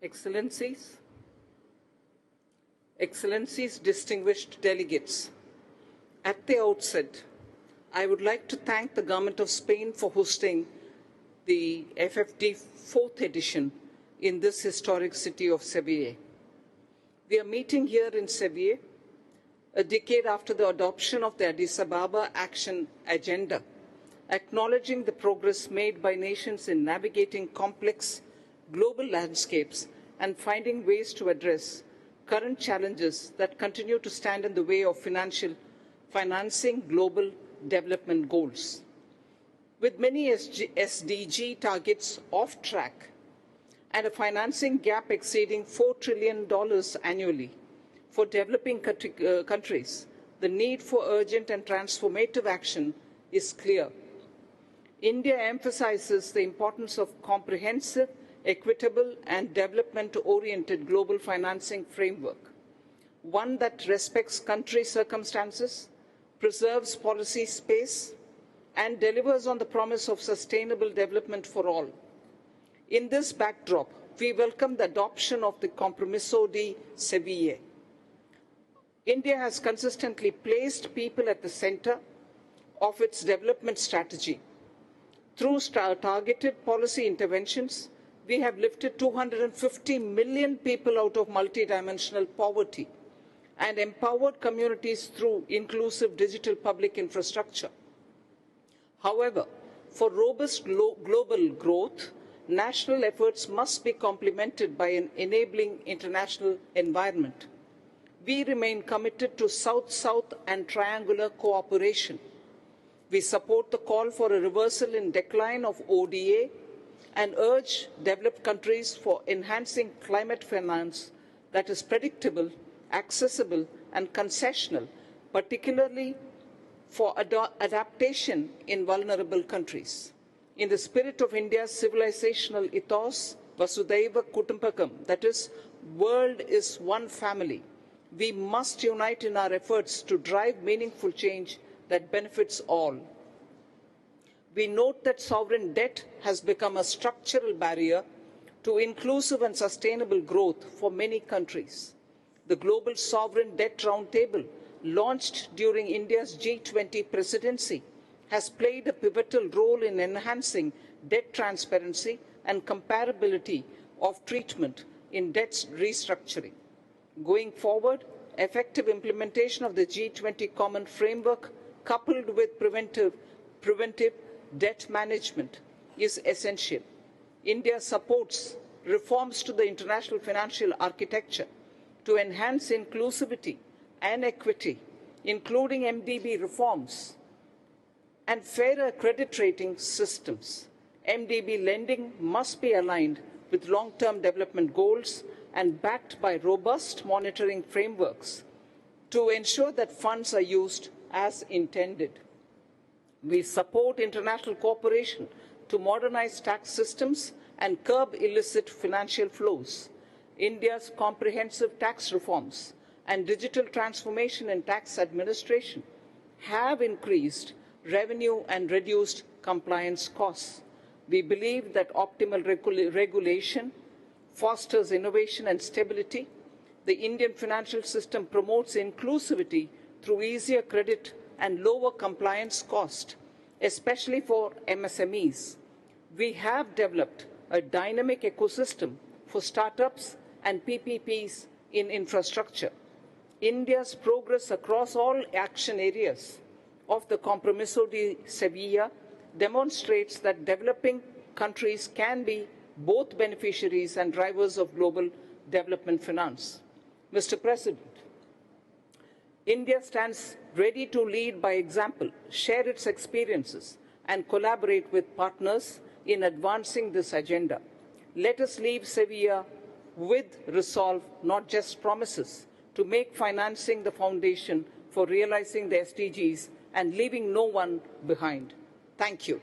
Excellencies, distinguished delegates, at the outset, I would like to thank the Government of Spain for hosting the FfD4 edition in this historic city of Seville. We are meeting here in Seville a decade after the adoption of the Addis Ababa Action Agenda, acknowledging the progress made by nations in navigating complex global landscapes and finding ways to address current challenges that continue to stand in the way of financing global development goals. With many SDG targets off track and a financing gap exceeding $4 trillion annually for developing countries, the need for urgent and transformative action is clear. India emphasizes the importance of comprehensive, equitable and development-oriented global financing framework, one that respects country circumstances, preserves policy space, and delivers on the promise of sustainable development for all. In this backdrop, we welcome the adoption of the Compromiso de Seville. India has consistently placed people at the center of its development strategy. Through targeted policy interventions, we have lifted 250 million people out of multidimensional poverty and empowered communities through inclusive digital public infrastructure. However, for robust global growth, national efforts must be complemented by an enabling international environment. We remain committed to South-South and triangular cooperation. We support the call for a reversal in decline of ODA and urge developed countries for enhancing climate finance that is predictable, accessible and concessional, particularly for adaptation in vulnerable countries. In the spirit of India's civilizational ethos, Vasudhaiva Kutumbakam, that is, world is one family, we must unite in our efforts to drive meaningful change that benefits all. We note that sovereign debt has become a structural barrier to inclusive and sustainable growth for many countries. The Global Sovereign Debt Roundtable, launched during India's G20 presidency, has played a pivotal role in enhancing debt transparency and comparability of treatment in debt restructuring. Going forward, effective implementation of the G20 Common Framework, coupled with preventive debt management, is essential. India supports reforms to the international financial architecture to enhance inclusivity and equity, including MDB reforms and fairer credit rating systems. MDB lending must be aligned with long-term development goals and backed by robust monitoring frameworks to ensure that funds are used as intended. We support international cooperation to modernize tax systems and curb illicit financial flows. India's comprehensive tax reforms and digital transformation in tax administration have increased revenue and reduced compliance costs. We believe that optimal regulation fosters innovation and stability. The Indian financial system promotes inclusivity through easier credit and lower compliance cost, especially for MSMEs. We have developed a dynamic ecosystem for startups and PPPs in infrastructure. India's progress across all action areas of the Compromiso de Seville demonstrates that developing countries can be both beneficiaries and drivers of global development finance. Mr. President, India stands ready to lead by example, share its experiences, and collaborate with partners in advancing this agenda. Let us leave Seville with resolve, not just promises, to make financing the foundation for realizing the SDGs and leaving no one behind. Thank you.